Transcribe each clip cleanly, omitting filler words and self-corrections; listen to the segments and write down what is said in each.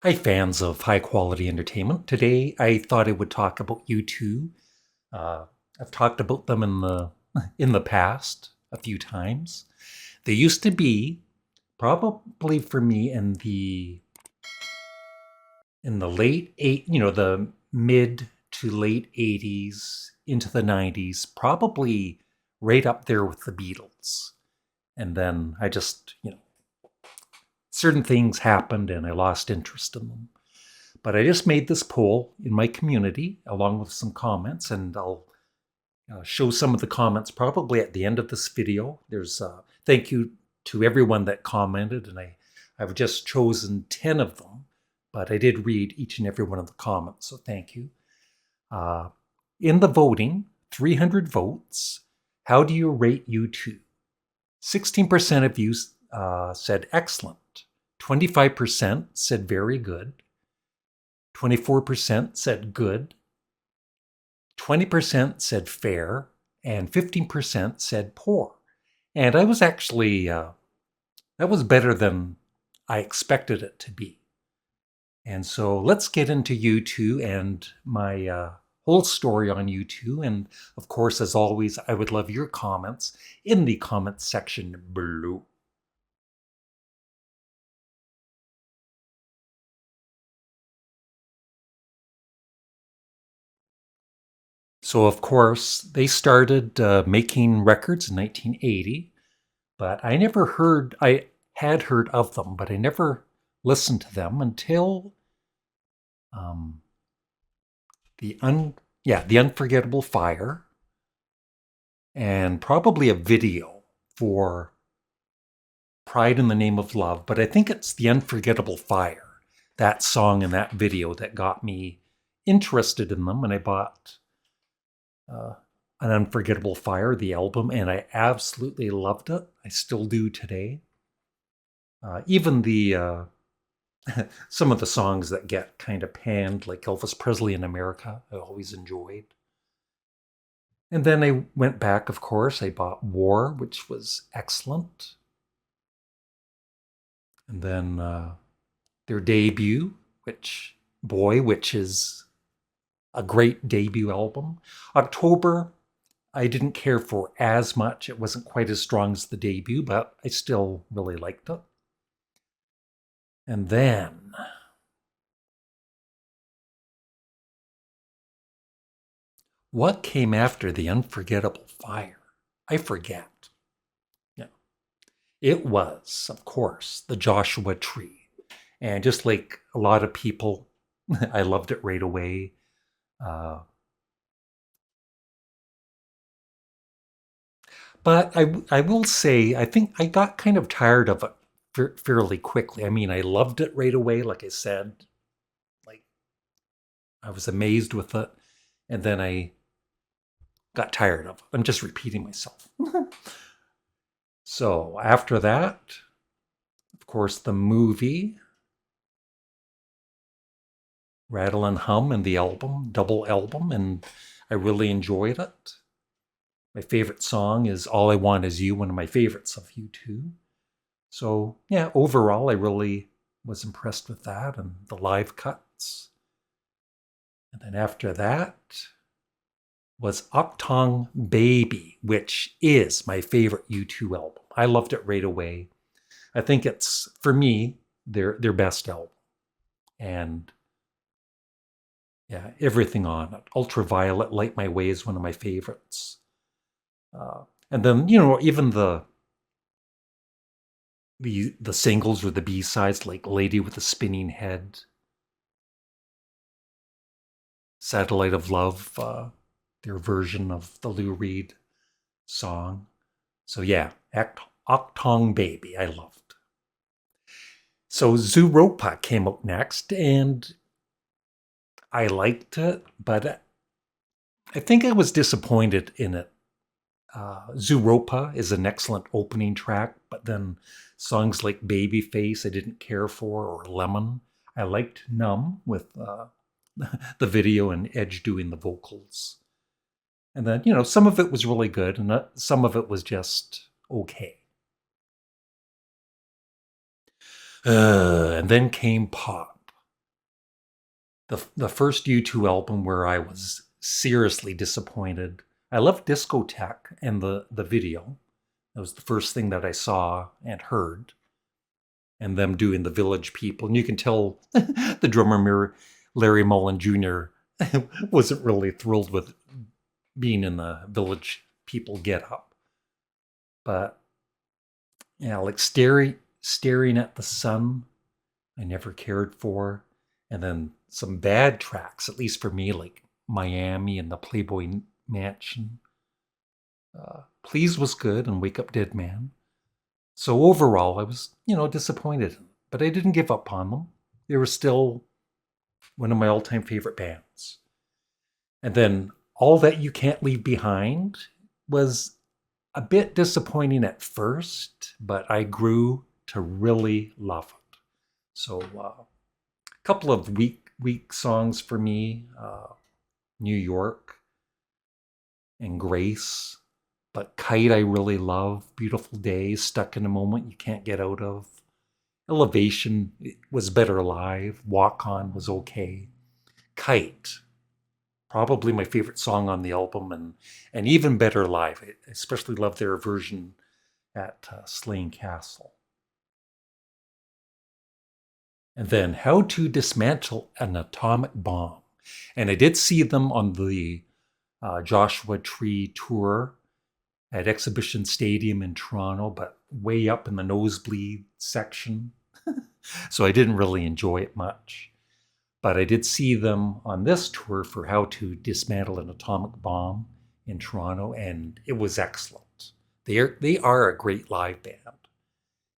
Hi, fans of high quality entertainment. Today, I thought I would talk about U2. I've talked about them in the in the past a few times. They used to be probably for me in the late the mid to late 80s into the 90s, probably right up there with the Beatles. And then I just, certain things happened and I lost interest in them. But I just made this poll in my community along with some comments, and I'll show some of the comments probably at the end of this video. There's thank you to everyone that commented, and I've just chosen 10 of them, but I did read each and every one of the comments, so thank you. In the voting, 300 votes. How do you rate U2? 16% of you said excellent. 25% said very good. 24% said good, 20% said fair, and 15% said poor. And I was actually, that was better than I expected it to be. And so let's get into U2 and my whole story on U2. And of course, as always, I would love your comments in the comments section below. So, of course, they started making records in 1980, but I had heard of them, but I never listened to them until um, the Unforgettable Fire, and probably a video for Pride in the Name of Love, but I think it's the Unforgettable Fire, that song and that video that got me interested in them, and I bought An Unforgettable Fire, the album, and I absolutely loved it. I still do today. Even the some of the songs that get kind of panned, like Elvis Presley in America, I always enjoyed. And then I went back, of course. I bought War, which was excellent. And then their debut, which is a great debut album. October, I didn't care for as much. It wasn't quite as strong as the debut, but I still really liked it. And then what came after the Unforgettable Fire? I forget. Yeah. It was, of course, the Joshua Tree. And just like a lot of people, I loved it right away. But I will say, I think I got kind of tired of it fairly quickly. I mean, I loved it right away, like I said. Like, I was amazed with it. And then I got tired of it. I'm just repeating myself. So after that, of course, the movie Rattle and Hum and the album, double album, and I really enjoyed it. My favorite song is All I Want Is You, one of my favorites of U2. So, yeah, overall, I really was impressed with that and the live cuts. And then after that was Octong Baby, which is my favorite U2 album. I loved it right away. I think it's, for me, their best album. And yeah, everything on it. Ultraviolet, Light My Way is one of my favorites. And then, even the singles or the B-sides, like Lady with a Spinning Head, Satellite of Love, their version of the Lou Reed song. So yeah, Octong Baby, I loved. So Zooropa came out next, and I liked it, but I think I was disappointed in it. Zooropa is an excellent opening track, but then songs like Babyface I didn't care for, or Lemon. I liked Numb with the video and Edge doing the vocals. And then, some of it was really good, and some of it was just okay. And then came Pop. The first U2 album where I was seriously disappointed. I loved Discotheque and the video. That was the first thing that I saw and heard, and them doing the Village People. And you can tell the drummer Larry Mullen Jr. wasn't really thrilled with being in the Village People get up. But yeah, like staring at the sun, I never cared for. And then some bad tracks, at least for me, like Miami and the Playboy Mansion. Please was good, and Wake Up Dead Man. So overall, I was, disappointed. But I didn't give up on them. They were still one of my all-time favorite bands. And then All That You Can't Leave Behind was a bit disappointing at first, but I grew to really love it. So a couple of weak songs for me, New York and Grace. But Kite I really love. Beautiful Day, Stuck in a Moment You Can't Get Out of. Elevation was better live. Walk On was okay. Kite, probably my favorite song on the album, and even better live. I especially love their version at Slane Castle. And then How to Dismantle an Atomic Bomb. And I did see them on the Joshua Tree tour at Exhibition Stadium in Toronto, but way up in the nosebleed section. So I didn't really enjoy it much. But I did see them on this tour for How to Dismantle an Atomic Bomb in Toronto, and it was excellent. They are a great live band.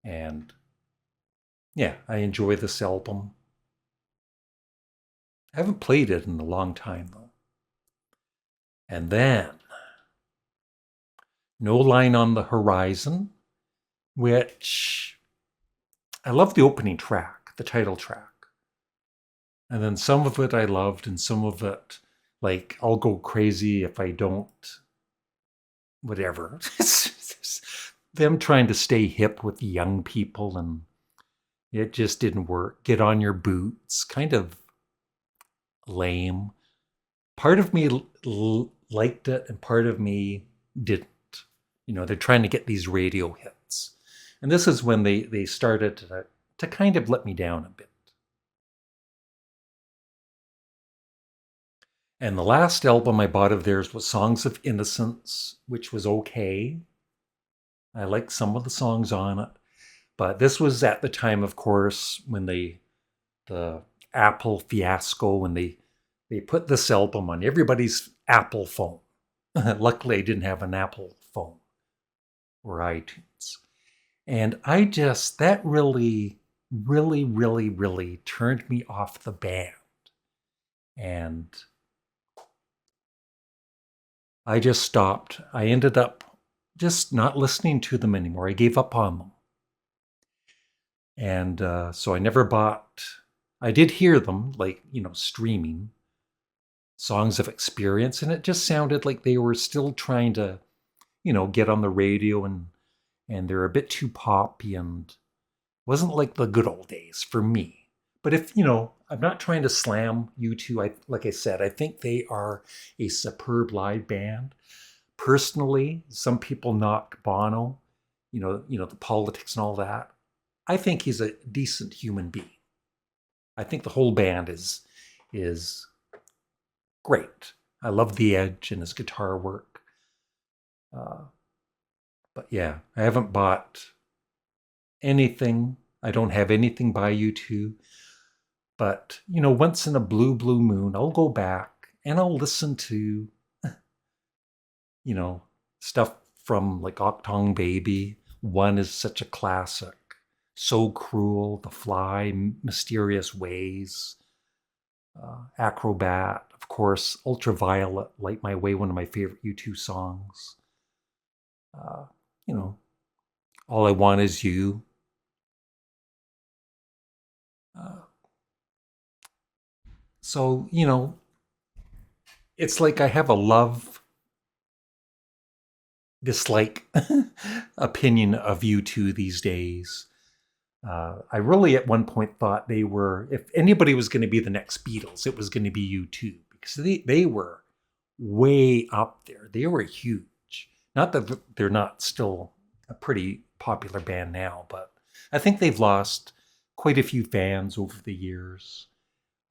And yeah, I enjoy this album. I haven't played it in a long time, though. And then No Line on the Horizon, which I love the opening track, the title track. And then some of it I loved, and some of it, like, I'll go crazy if I don't, whatever. Them trying to stay hip with young people, and it just didn't work. Get on Your Boots, kind of lame. Part of me liked it, and part of me didn't. They're trying to get these radio hits. And this is when they started to kind of let me down a bit. And the last album I bought of theirs was Songs of Innocence, which was okay. I liked some of the songs on it. But this was at the time, of course, when the Apple fiasco, when they put this album on everybody's Apple phone. Luckily, I didn't have an Apple phone or iTunes. And that really, really, really, really turned me off the band. And I just stopped. I ended up just not listening to them anymore. I gave up on them. And so I never bought, I did hear them, like, streaming Songs of Experience, and it just sounded like they were still trying to, get on the radio, and they're a bit too poppy, and wasn't like the good old days for me. But if, I'm not trying to slam U2. Like I said, I think they are a superb live band. Personally, some people knock Bono, the politics and all that. I think he's a decent human being. I think the whole band is great. I love the Edge and his guitar work. But yeah, I haven't bought anything. I don't have anything by U2. But, once in a blue moon, I'll go back and I'll listen to, stuff from like Octong Baby. One is such a classic. So Cruel, The Fly, Mysterious Ways, Acrobat, of course, Ultraviolet, Light My Way, one of my favorite U2 songs. All I Want Is You. So, it's like I have a love dislike opinion of U2 these days. I really at one point thought they were, if anybody was going to be the next Beatles, it was going to be U2 because they were way up there. They were huge. Not that they're not still a pretty popular band now, but I think they've lost quite a few fans over the years,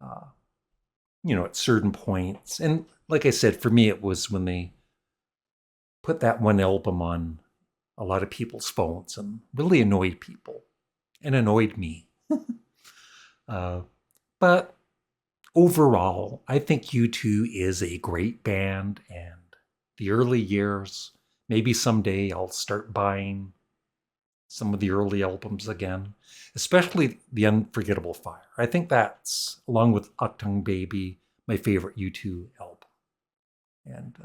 uh, at certain points. And like I said, for me, it was when they put that one album on a lot of people's phones and really annoyed people and annoyed me. uh, but overall, I think U2 is a great band, and the early years, maybe someday I'll start buying some of the early albums again, especially The Unforgettable Fire. I think that's, along with Achtung Baby, my favorite U2 album. And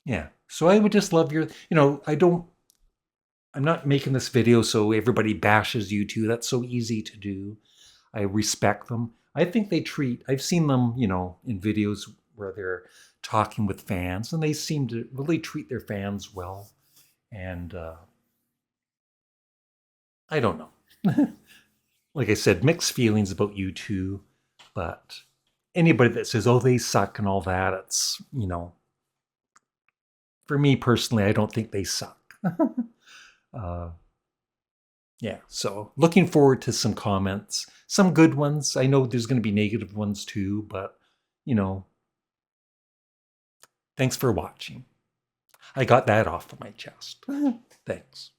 yeah, so I would just love I'm not making this video so everybody bashes U2. That's so easy to do. I respect them. I think I've seen them, in videos where they're talking with fans, and they seem to really treat their fans well. And I don't know. Like I said, mixed feelings about U2, but anybody that says, oh, they suck and all that, for me personally, I don't think they suck. uh, yeah, so looking forward to some comments, some good ones. I know there's going to be negative ones too, but, you know, thanks for watching. I got that off of my chest. Thanks.